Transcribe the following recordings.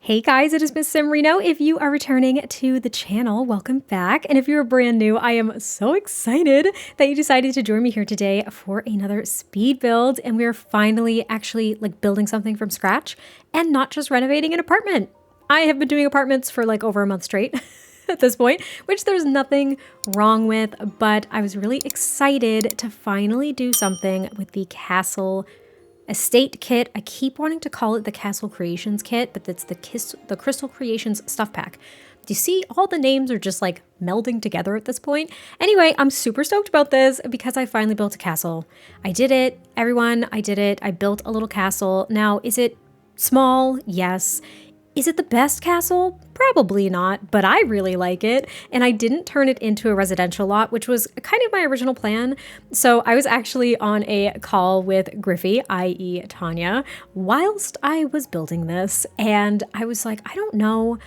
Hey guys, it is MissSimReno. If you are returning to the channel, welcome back. And if you're brand new, I am so excited that you decided to join me here today for another speed build. And we're finally actually building something from scratch and not just renovating an apartment. I have been doing apartments for over a month straight at this point, which there's nothing wrong with, but I was really excited to finally do something with the Castle Estate Kit. I keep wanting to call it the Castle Creations Kit, but it's the Crystal Creations Stuff Pack. Do you see all the names are just melding together at this point? Anyway, I'm super stoked about this because I finally built a castle. I did it, everyone, I did it. I built a little castle. Now, is it small? Yes. Is it the best castle? Probably not, but I really like it. And I didn't turn it into a residential lot, which was kind of my original plan. So I was actually on a call with Griffey, i.e. Tanya, whilst I was building this. And I was like, I don't know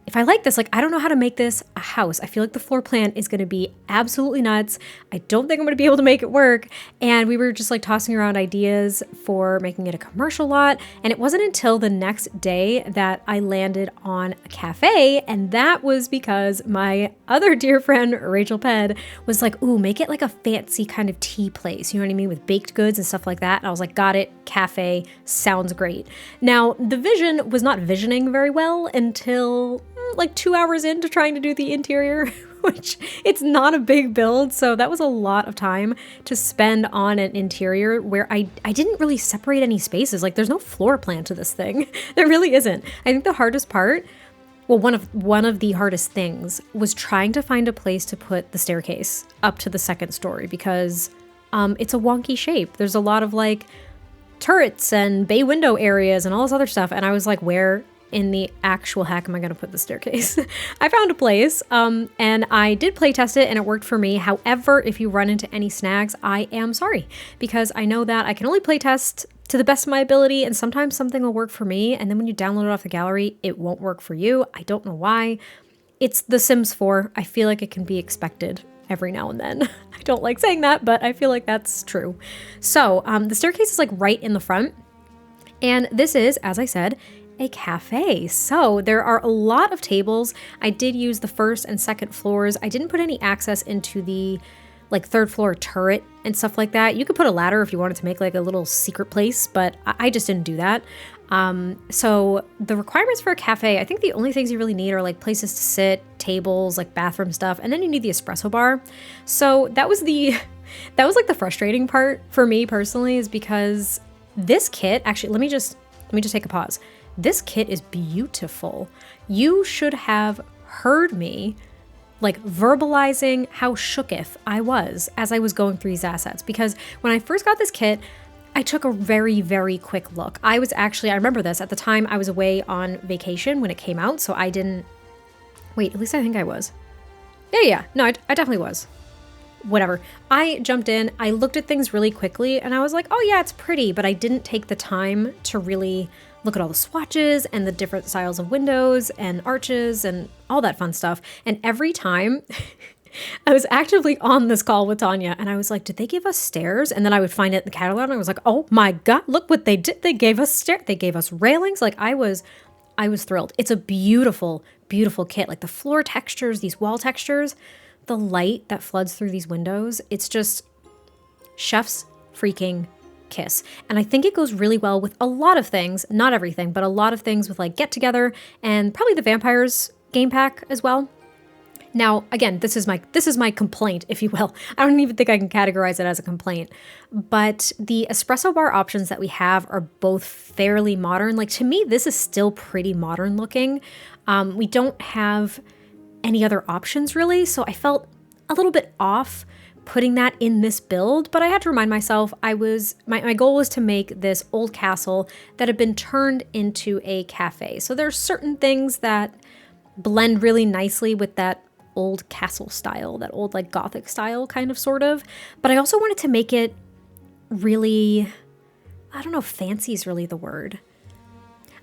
if I like this. I don't know how to make this a house. I feel like the floor plan is going to be absolutely nuts. I don't think I'm going to be able to make it work. And we were just tossing around ideas for making it a commercial lot. And it wasn't until the next day that I landed on a cafe. And that was because my other dear friend, Rachel Ped, was like, ooh, make it a fancy kind of tea place. You know what I mean? With baked goods and stuff like that. And I was like, got it. Cafe sounds great. Now, the vision was not visioning very well until 2 hours into trying to do the interior, which it's not a big build. So that was a lot of time to spend on an interior where I didn't really separate any spaces. There's no floor plan to this thing. There really isn't. I think the hardest part, well, one of the hardest things was trying to find a place to put the staircase up to the second story because it's a wonky shape. There's a lot of turrets and bay window areas and all this other stuff. And I was like, where in the actual heck am I going to put the staircase? I found a place and I did play test it and it worked for me. However, if you run into any snags, I am sorry because I know that I can only play test to the best of my ability and sometimes something will work for me and then when you download it off the gallery, it won't work for you. I don't know why. It's The Sims 4. I feel like it can be expected every now and then. I don't like saying that, but I feel like that's true. So the staircase is right in the front and this is, as I said, a cafe. So there are a lot of tables. I did use the first and second floors. I didn't put any access into the third floor turret and stuff like that. You could put a ladder if you wanted to make a little secret place, but I just didn't do that. So the requirements for a cafe, I think the only things you really need are places to sit, tables, bathroom stuff, and then you need the espresso bar. So that was the frustrating part for me personally is because this kit, actually, let me just take a pause. This kit is beautiful. You should have heard me verbalizing how shooketh I was as I was going through these assets. Because when I first got this kit, I took a very, very quick look. I remember this, at the time I was away on vacation when it came out, so I didn't, wait, at least I think I was. Yeah, no, I definitely was. Whatever. I jumped in, I looked at things really quickly, and I was like, oh yeah, it's pretty, but I didn't take the time to really look at all the swatches and the different styles of windows and arches and all that fun stuff. And every time I was actively on this call with Tanya and I was like, did they give us stairs? And then I would find it in the catalog and I was like, oh my God, look what they did. They gave us stairs. They gave us railings. I was thrilled. It's a beautiful, beautiful kit. The floor textures, these wall textures, the light that floods through these windows. It's just chef's freaking kiss. And I think it goes really well with a lot of things, not everything, but a lot of things with Get Together and probably the Vampires game pack as well. Now, again, this is my complaint, if you will. I don't even think I can categorize it as a complaint, but the espresso bar options that we have are both fairly modern. To me, this is still pretty modern looking. We don't have any other options really, so I felt a little bit off putting that in this build, but I had to remind myself my goal was to make this old castle that had been turned into a cafe. So there's certain things that blend really nicely with that old castle style, that old Gothic style kind of sort of, but I also wanted to make it really, I don't know if fancy is really the word.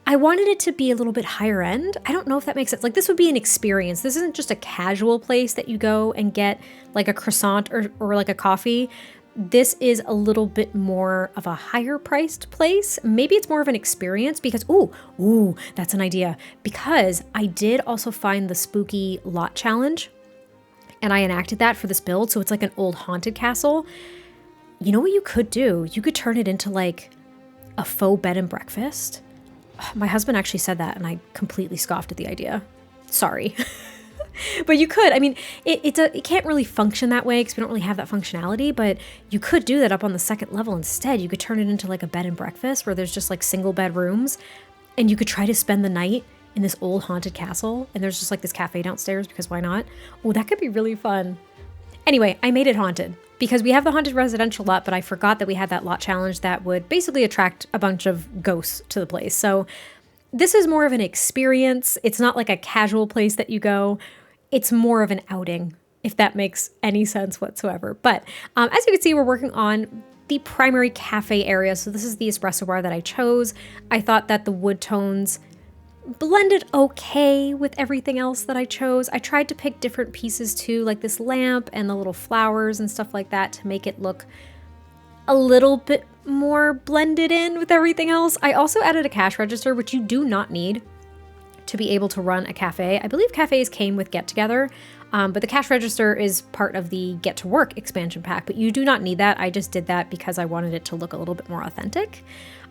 I wanted it to be a little bit higher end. I don't know if that makes sense. This would be an experience. This isn't just a casual place that you go and get a croissant or a coffee. this is a little bit more of a higher priced place. Maybe it's more of an experience because, ooh, that's an idea. Because I did also find the spooky lot challenge and I enacted that for this build. So it's like an old haunted castle. You know what you could do? You could turn it into like a faux bed and breakfast. My husband actually said that and I completely scoffed at the idea. Sorry. But you could. I mean, it can't really function that way because we don't really have that functionality, but you could do that up on the second level instead. You could turn it into like a bed and breakfast where there's just like single bed rooms and you could try to spend the night in this old haunted castle and there's just like this cafe downstairs because why not? Oh, that could be really fun. Anyway, I made it haunted because we have the haunted residential lot, but I forgot that we had that lot challenge that would basically attract a bunch of ghosts to the place. So this is more of an experience. It's not like a casual place that you go. It's more of an outing, if that makes any sense whatsoever. But as you can see, we're working on the primary cafe area. So this is the espresso bar that I chose. I thought that the wood tones blended okay with everything else that I chose. I tried to pick different pieces too, like this lamp and the little flowers and stuff like that to make it look a little bit more blended in with everything else. I also added a cash register, which you do not need to be able to run a cafe. I believe cafes came with Get Together, but the cash register is part of the Get to Work expansion pack, but you do not need that. I just did that because I wanted it to look a little bit more authentic.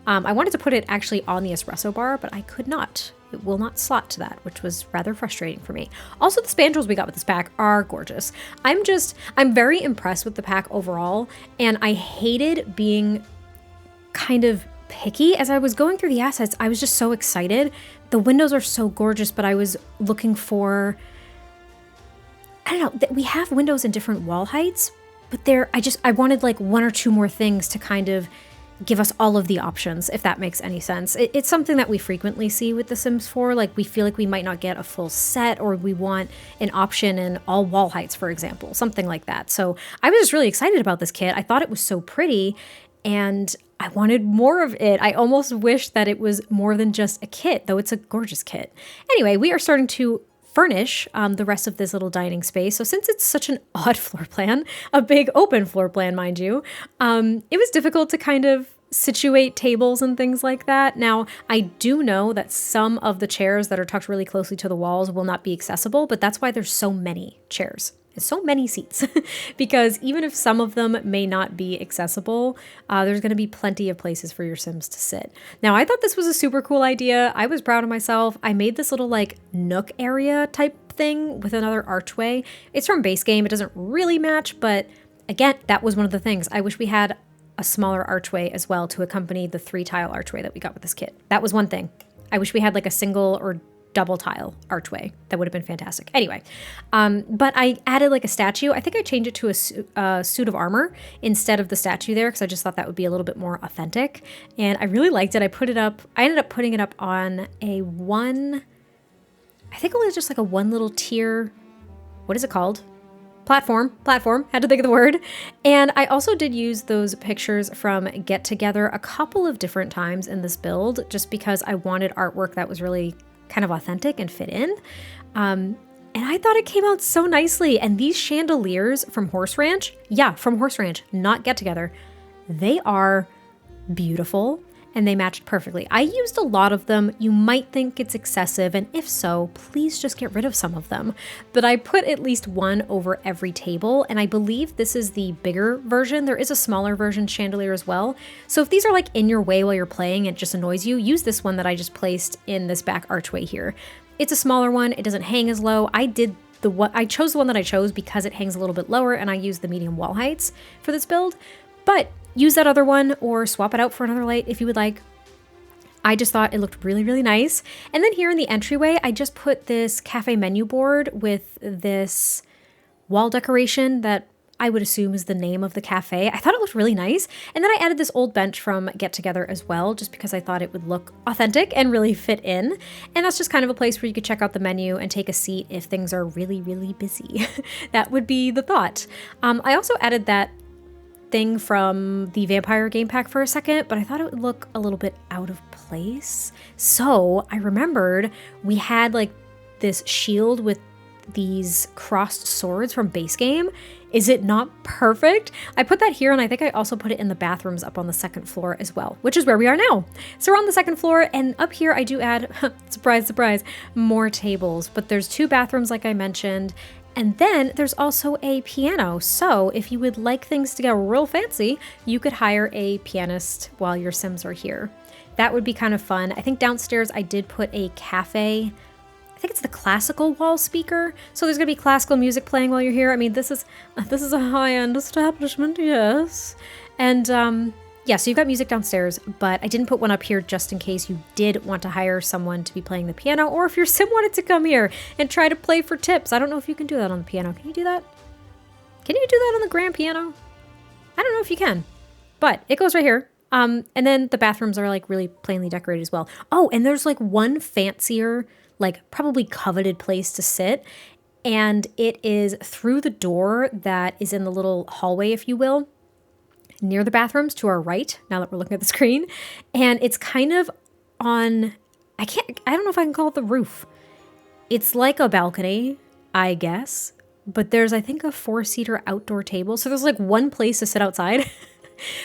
I wanted to put it actually on the espresso bar, but I could not. It will not slot to that, which was rather frustrating for me. Also, the spandrels we got with this pack are gorgeous. I'm very impressed with the pack overall, and I hated being kind of picky. As I was going through the assets, I was just so excited. The windows are so gorgeous, but I was looking for, I don't know, we have windows in different wall heights, but I wanted like one or two more things to kind of give us all of the options, if that makes any sense. It's something that we frequently see with The Sims 4. Like we feel like we might not get a full set, or we want an option in all wall heights, for example, something like that. So I was just really excited about this kit. I thought it was so pretty and I wanted more of it. I almost wish that it was more than just a kit, though it's a gorgeous kit. Anyway, we are starting to furnish the rest of this little dining space. So since it's such an odd floor plan, a big open floor plan, mind you, it was difficult to kind of situate tables and things like that. Now, I do know that some of the chairs that are tucked really closely to the walls will not be accessible, but that's why there's so many chairs. It's so many seats because even if some of them may not be accessible, there's going to be plenty of places for your Sims to sit. Now, I thought this was a super cool idea. I was proud of myself. I made this little like nook area type thing with another archway. It's from base game. It doesn't really match, but again, that was one of the things. I wish we had a smaller archway as well to accompany the 3-tile archway that we got with this kit. That was one thing. I wish we had like a single or double tile archway. That would have been fantastic. Anyway, but I added like a statue. I think I changed it to a suit of armor instead of the statue there because I just thought that would be a little bit more authentic. And I really liked it. I ended up putting it up on I think it was just like a one little tier, what is it called? Platform, had to think of the word. And I also did use those pictures from Get Together a couple of different times in this build just because I wanted artwork that was really kind of authentic and fit in. And I thought it came out so nicely. And these chandeliers from Horse Ranch, not Get Together, they are beautiful and they matched perfectly. I used a lot of them. You might think it's excessive, and if so, please just get rid of some of them. But I put at least one over every table, and I believe this is the bigger version. There is a smaller version chandelier as well. So if these are like in your way while you're playing and it just annoys you, use this one that I just placed in this back archway here. It's a smaller one. It doesn't hang as low. I chose the one that I chose because it hangs a little bit lower, and I used the medium wall heights for this build. But use that other one or swap it out for another light if you would like. I just thought it looked really, really nice. And then here in the entryway, I just put this cafe menu board with this wall decoration that I would assume is the name of the cafe. I thought it looked really nice. And then I added this old bench from Get Together as well, just because I thought it would look authentic and really fit in. And that's just kind of a place where you could check out the menu and take a seat if things are really, really busy. That would be the thought. I also added that thing from the vampire game pack for a second, but I thought it would look a little bit out of place. So I remembered we had like this shield with these crossed swords from base game. Is it not perfect? I put that here, and I think I also put it in the bathrooms up on the second floor as well, which is where we are now. So we're on the second floor, and up here I do add, surprise, surprise, more tables. But there's 2 bathrooms like I mentioned, and then there's also a piano. So if you would like things to get real fancy, you could hire a pianist while your Sims are here. That would be kind of fun. I think downstairs I did put a cafe. I think it's the classical wall speaker. So there's gonna be classical music playing while you're here. I mean, this is a high-end establishment, yes. And yeah, so you've got music downstairs, but I didn't put one up here just in case you did want to hire someone to be playing the piano, or if your Sim wanted to come here and try to play for tips. I don't know if you can do that on the piano. Can you do that? Can you do that on the grand piano? I don't know if you can, but it goes right here. And then the bathrooms are like really plainly decorated as well. Oh, and there's like one fancier, like probably coveted place to sit. And it is through the door that is in the little hallway, if you will, near the bathrooms to our right, now that we're looking at the screen. And it's kind of on, I don't know if I can call it the roof. It's like a balcony, I guess, but there's, I think, a 4-seater outdoor table. So there's like one place to sit outside.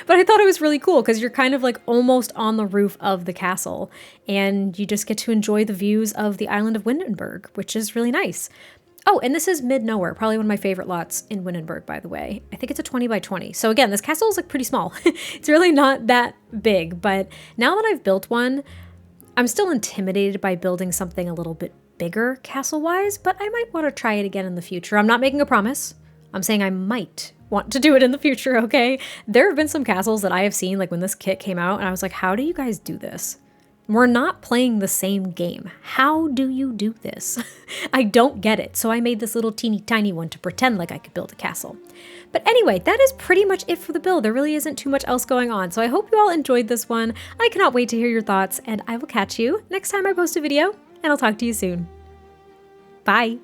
But I thought it was really cool because you're kind of like almost on the roof of the castle, and you just get to enjoy the views of the island of Windenburg, which is really nice. Oh, and this is mid-nowhere, probably one of my favorite lots in Windenburg, by the way. I think it's a 20 by 20. So again, this castle is like pretty small. It's really not that big, but now that I've built one, I'm still intimidated by building something a little bit bigger castle-wise, but I might want to try it again in the future. I'm not making a promise. I'm saying I might want to do it in the future, okay? There have been some castles that I have seen, like when this kit came out, and I was like, how do you guys do this? We're not playing the same game. How do you do this? I don't get it. So I made this little teeny tiny one to pretend like I could build a castle. But anyway, that is pretty much it for the build. There really isn't too much else going on. So I hope you all enjoyed this one. I cannot wait to hear your thoughts, and I will catch you next time I post a video, and I'll talk to you soon. Bye.